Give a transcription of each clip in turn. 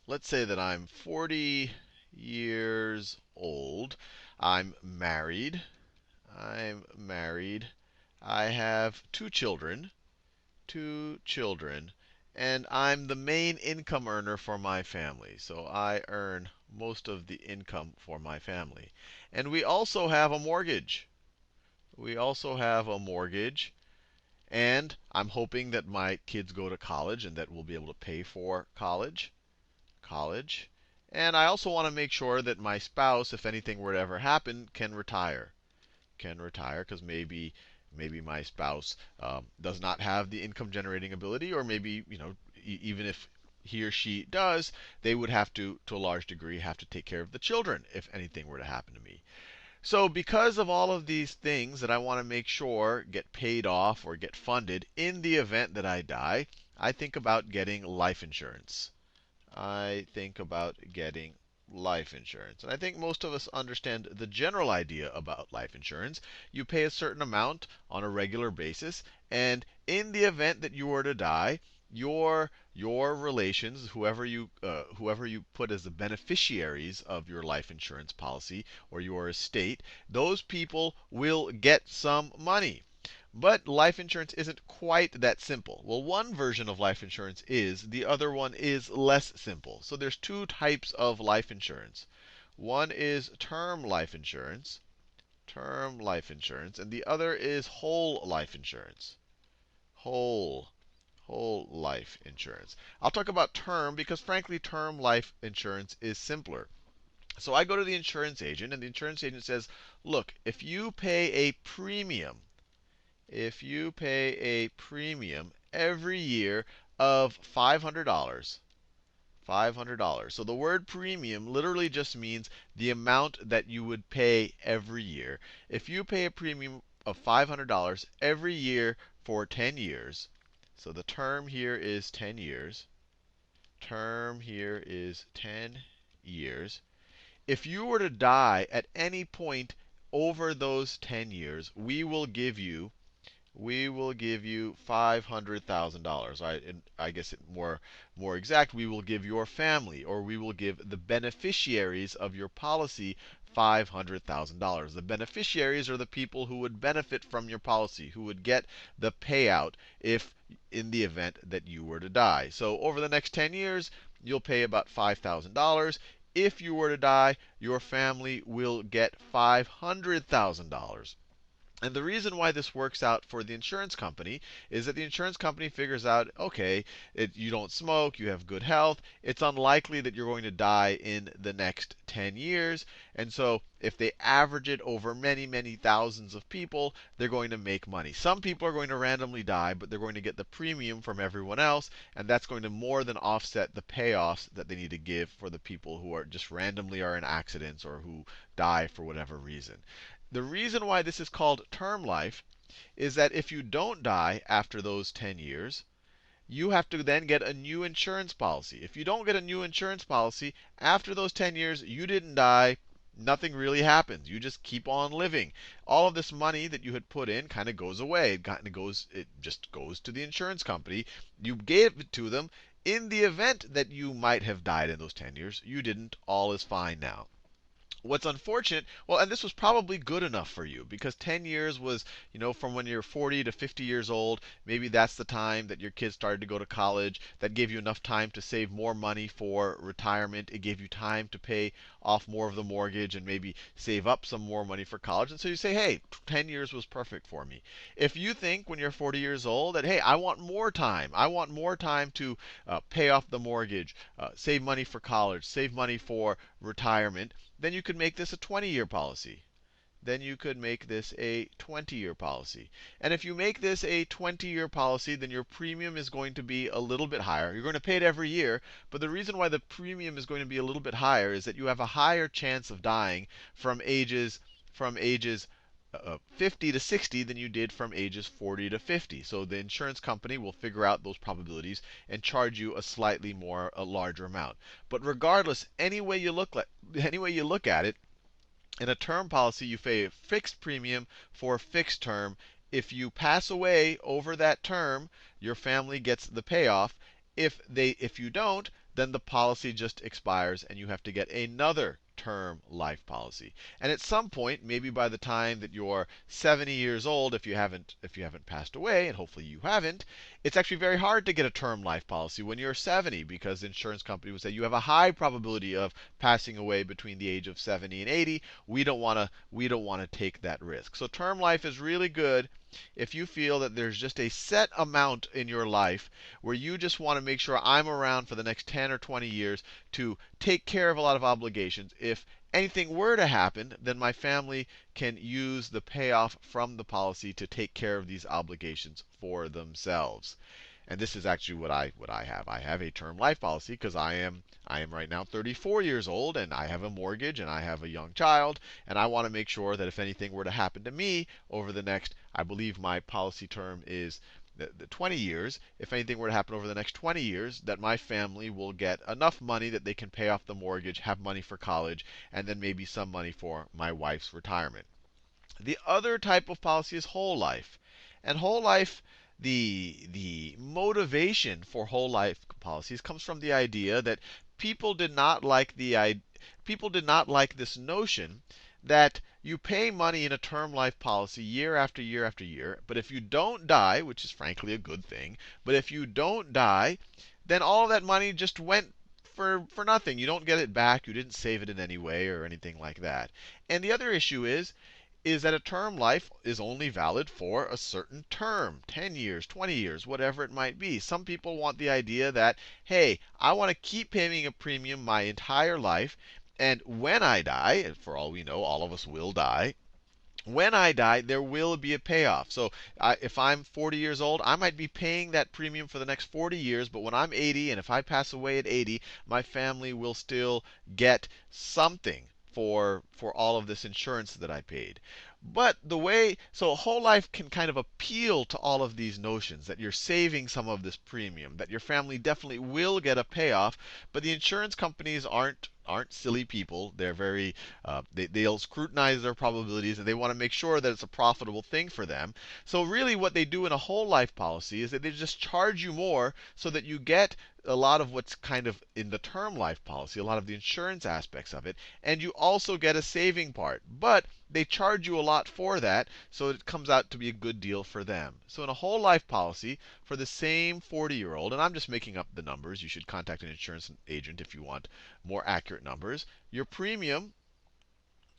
let's say that I'm 40 years old. I'm married. I'm married. I have two children, and I'm the main income earner for my family. So I earn most of the income for my family. And we also have a mortgage. We also have a mortgage. And I'm hoping that my kids go to college and that we'll be able to pay for college. And I also want to make sure that my spouse, if anything were to ever happen, can retire. Can retire because maybe my spouse does not have the income generating ability, or maybe even if he or she does, they would have to a large degree, have to take care of the children if anything were to happen to me. So because of all of these things that I want to make sure get paid off or get funded in the event that I die, I think about getting life insurance. I think about getting life insurance. And I think most of us understand the general idea about life insurance. You pay a certain amount on a regular basis, and in the event that you were to die, your relations, whoever you put as the beneficiaries of your life insurance policy or your estate, those people will get some money. But life insurance isn't quite that simple. Well, one version of life insurance is, the other one is less simple. So there's two types of life insurance. One is term life insurance, and the other is whole life insurance. Whole whole life insurance. I'll talk about term because frankly term life insurance is simpler. So I go to the insurance agent, and the insurance agent says, "Look, if you pay a premium every year of $500, $500. So the word premium literally just means the amount that you would pay every year. If you pay a premium of $500 every year for 10 years, so the term here is 10 years. Term here is 10 years. If you were to die at any point over those 10 years, we will give you $500,000. I guess more exact, we will give your family, or we will give the beneficiaries of your policy $500,000. The beneficiaries are the people who would benefit from your policy, who would get the payout if in the event that you were to die. So over the next 10 years, you'll pay about $5,000. If you were to die, your family will get $500,000. And the reason why this works out for the insurance company is that the insurance company figures out, okay, you don't smoke, you have good health. It's unlikely that you're going to die in the next 10 years. And so if they average it over many, many thousands of people, they're going to make money. Some people are going to randomly die, but they're going to get the premium from everyone else. And that's going to more than offset the payoffs that they need to give for the people who are just randomly are in accidents or who die for whatever reason. The reason why this is called term life is that if you don't die after those 10 years, you have to then get a new insurance policy. If you don't get a new insurance policy after those 10 years, you didn't die, nothing really happens. You just keep on living. All of this money that you had put in kind of goes away. It just goes to the insurance company. You gave it to them in the event that you might have died in those 10 years. You didn't. All is fine now. What's unfortunate, well, and this was probably good enough for you because 10 years was, from when you're 40 to 50 years old. Maybe that's the time that your kids started to go to college. That gave you enough time to save more money for retirement. It gave you time to pay off more of the mortgage and maybe save up some more money for college. And so you say, hey, 10 years was perfect for me. If you think when you're 40 years old that, hey, I want more time. I want more time to pay off the mortgage, save money for college, save money for retirement, then you could make this a 20-year policy. Then you could make this a 20-year policy. And if you make this a 20-year policy, then your premium is going to be a little bit higher. You're going to pay it every year, but the reason why the premium is going to be a little bit higher is that you have a higher chance of dying from ages 50 to 60 than you did from ages 40 to 50. So the insurance company will figure out those probabilities and charge you a larger amount. But regardless, any way you look at it, in a term policy, you pay a fixed premium for a fixed term. If you pass away over that term, your family gets the payoff. If you don't, then the policy just expires and you have to get another term life policy. And at some point, maybe by the time that you're 70 years old, if you haven't passed away, and hopefully you haven't, it's actually very hard to get a term life policy when you're 70 because the insurance company would say you have a high probability of passing away between the age of 70 and 80. We don't want to take that risk. So term life is really good if you feel that there's just a set amount in your life where you just want to make sure I'm around for the next 10 or 20 years to take care of a lot of obligations. If anything were to happen, then my family can use the payoff from the policy to take care of these obligations for themselves. And this is actually what I have. I have a term life policy because I am right now 34 years old and I have a mortgage and I have a young child, and I want to make sure that if anything were to happen to me over the next, I believe my policy term is the 20 years, if anything were to happen over the next 20 years, that my family will get enough money that they can pay off the mortgage, have money for college, and then maybe some money for my wife's retirement. The other type of policy is whole life. And whole life, the motivation for whole life policies comes from the idea that people did not like people did not like this notion that you pay money in a term life policy year after year after year, but if you don't die, which is frankly a good thing, but if you don't die, then all that money just went for nothing. You don't get it back. You didn't save it in any way or anything like that. And the other issue is that a term life is only valid for a certain term, 10 years, 20 years, whatever it might be. Some people want the idea that, hey, I want to keep paying a premium my entire life, and when I die, and for all we know, all of us will die, when I die, there will be a payoff. So if I'm 40 years old, I might be paying that premium for the next 40 years, but when I'm 80, and if I pass away at 80, my family will still get something for all of this insurance that I paid. But so whole life can kind of appeal to all of these notions that you're saving some of this premium, that your family definitely will get a payoff, but the insurance companies aren't silly people. They're they'll scrutinize their probabilities and they want to make sure that it's a profitable thing for them. So really what they do in a whole life policy is that they just charge you more so that you get a lot of what's kind of in the term life policy, a lot of the insurance aspects of it, and you also get a saving part. But they charge you a lot for that, so it comes out to be a good deal for them. So in a whole life policy, for the same 40-year-old, and I'm just making up the numbers, you should contact an insurance agent if you want more accurate numbers, your premium,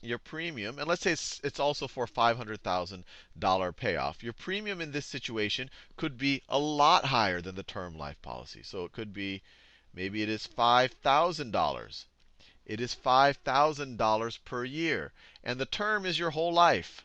and let's say it's also for $500,000 payoff. Your premium in this situation could be a lot higher than the term life policy. So it could be, maybe it is $5,000. It is $5,000 per year. And the term is your whole life.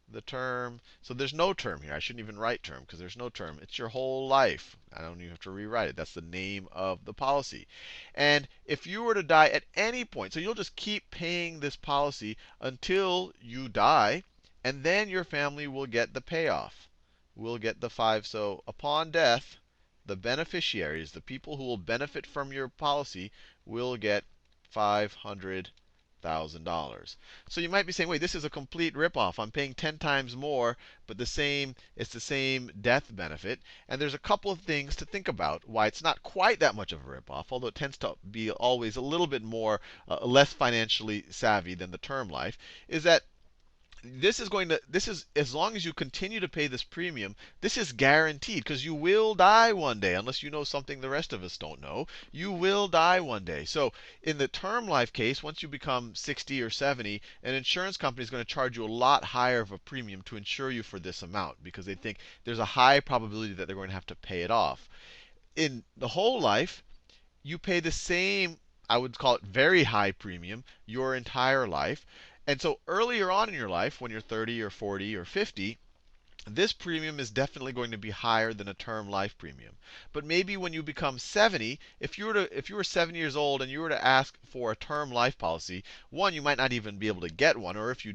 The term, so there's no term here. I shouldn't even write term because there's no term. It's your whole life. I don't even have to rewrite it. That's the name of the policy. And if you were to die at any point, so you'll just keep paying this policy until you die, and then your family will get the payoff. Will get the five. So upon death, the beneficiaries, the people who will benefit from your policy, will get $500,000. So you might be saying, wait, this is a complete ripoff. I'm paying 10 times more, but it's the same death benefit. And there's a couple of things to think about why it's not quite that much of a ripoff, although it tends to be always a little bit more, less financially savvy than the term life, is that this is, as long as you continue to pay this premium, this is guaranteed because you will die one day, unless you know something the rest of us don't know. You will die one day. So in the term life case, once you become 60 or 70, an insurance company is going to charge you a lot higher of a premium to insure you for this amount because they think there's a high probability that they're going to have to pay it off. In the whole life, you pay the same, I would call it very high premium, your entire life. And so earlier on in your life, when you're 30 or 40 or 50, this premium is definitely going to be higher than a term life premium. But maybe when you become 70, if you were 70 years old and you were to ask for a term life policy, one, you might not even be able to get one, or if you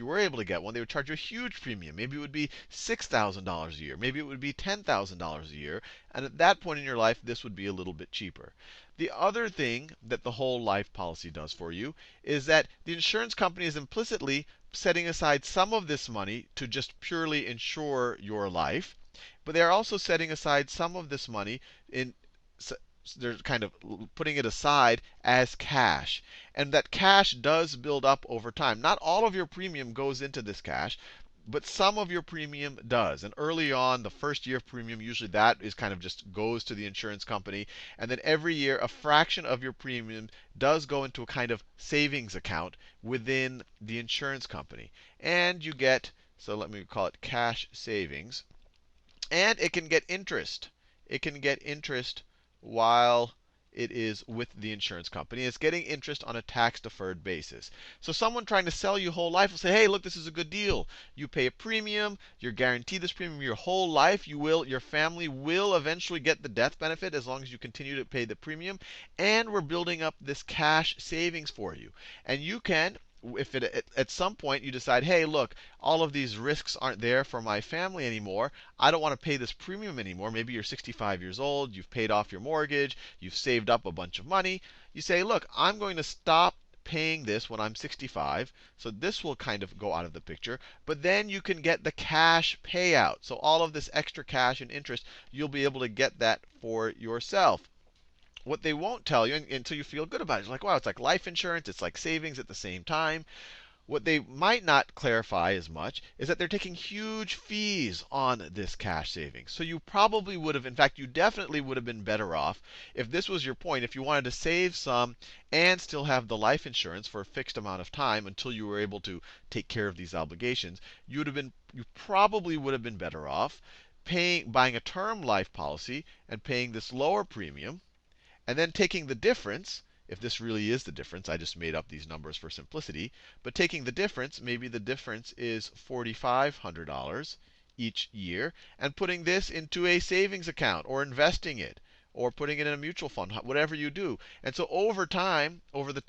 were able to get one, they would charge you a huge premium. Maybe it would be $6,000 a year. Maybe it would be $10,000 a year. And at that point in your life, this would be a little bit cheaper. The other thing that the whole life policy does for you is that the insurance company is implicitly setting aside some of this money to just purely insure your life, but they are also setting aside some of this money in they're kind of putting it aside as cash. And that cash does build up over time. Not all of your premium goes into this cash, but some of your premium does. And early on, the first year of premium, usually that is kind of just goes to the insurance company. And then every year, a fraction of your premium does go into a kind of savings account within the insurance company. And you get, so let me call it cash savings. And it can get interest. It can get interest while it is with the insurance company. It's getting interest on a tax deferred basis. So someone trying to sell you whole life will say, hey, look, this is a good deal. You pay a premium, you're guaranteed this premium your whole life. Your family will eventually get the death benefit as long as you continue to pay the premium. And we're building up this cash savings for you. And you can, if at some point you decide, hey, look, all of these risks aren't there for my family anymore. I don't want to pay this premium anymore. Maybe you're 65 years old, you've paid off your mortgage, you've saved up a bunch of money. You say, look, I'm going to stop paying this when I'm 65. So this will kind of go out of the picture. But then you can get the cash payout. So all of this extra cash and interest, you'll be able to get that for yourself. What they won't tell you until you feel good about it, it's like, wow, it's like life insurance, it's like savings at the same time. What they might not clarify as much is that they're taking huge fees on this cash savings. So you probably would have, in fact, you definitely would have been better off if this was your point, if you wanted to save some and still have the life insurance for a fixed amount of time until you were able to take care of these obligations. You probably would have been better off buying a term life policy and paying this lower premium, and then taking the difference. If this really is the difference, I just made up these numbers for simplicity, but taking the difference, maybe the difference is $4,500 each year, and putting this into a savings account or investing it or putting it in a mutual fund, whatever you do. And so over time, over the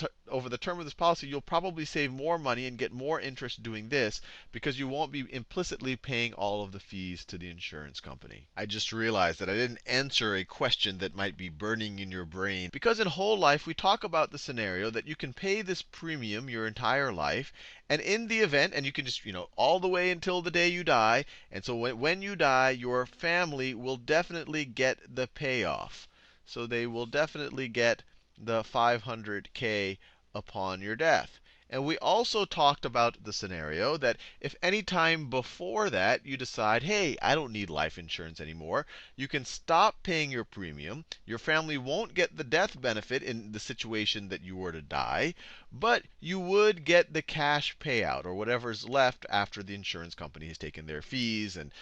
term of this policy, you'll probably save more money and get more interest doing this because you won't be implicitly paying all of the fees to the insurance company. I just realized that I didn't answer a question that might be burning in your brain. Because in whole life, we talk about the scenario that you can pay this premium your entire life, and in the event, and you can just, all the way until the day you die, and so when you die, your family will definitely get the payoff. So they will definitely get the 500K upon your death. And we also talked about the scenario that if any time before that you decide, hey, I don't need life insurance anymore, you can stop paying your premium. Your family won't get the death benefit in the situation that you were to die, but you would get the cash payout or whatever's left after the insurance company has taken their fees and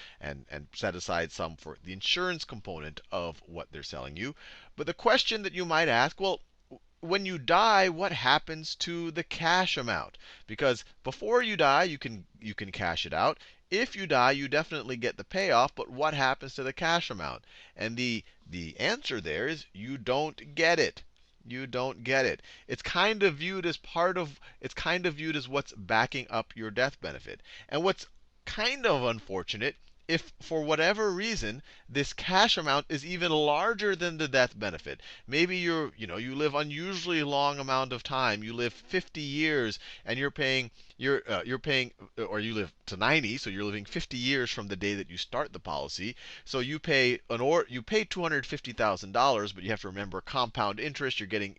set aside some for the insurance component of what they're selling you. But the question that you might ask, well, when you die, what happens to the cash amount? Because before you die, you can cash it out. If you die, you definitely get the payoff, but what happens to the cash amount? And the answer there is you don't get it. You don't get it. It's kind of viewed as what's backing up your death benefit. And what's kind of unfortunate, if for whatever reason this cash amount is even larger than the death benefit. Maybe you live unusually long amount of time. You live 50 years and you're paying or you live to 90, so you're living 50 years from the day that you start the policy. So you pay $250,000, but you have to remember compound interest. You're getting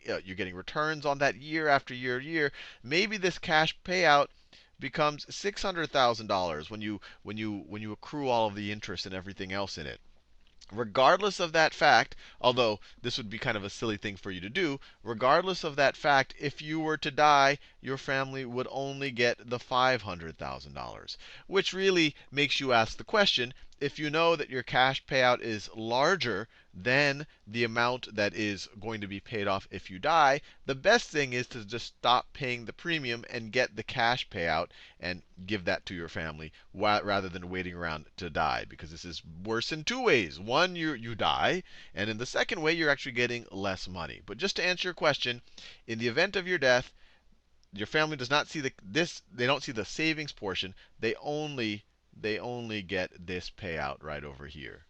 returns on that year after year after year. Maybe this cash payout becomes $600,000 when you accrue all of the interest and everything else in it. Regardless of that fact, although this would be kind of a silly thing for you to do, regardless of that fact, if you were to die, your family would only get the $500,000, which really makes you ask the question, if you know that your cash payout is larger than the amount that is going to be paid off if you die, the best thing is to just stop paying the premium and get the cash payout and give that to your family rather than waiting around to die. Because this is worse in two ways. One, you die, and in the second way, you're actually getting less money. But just to answer your question, in the event of your death, your family does not see they don't see the savings portion. They only get this payout right over here.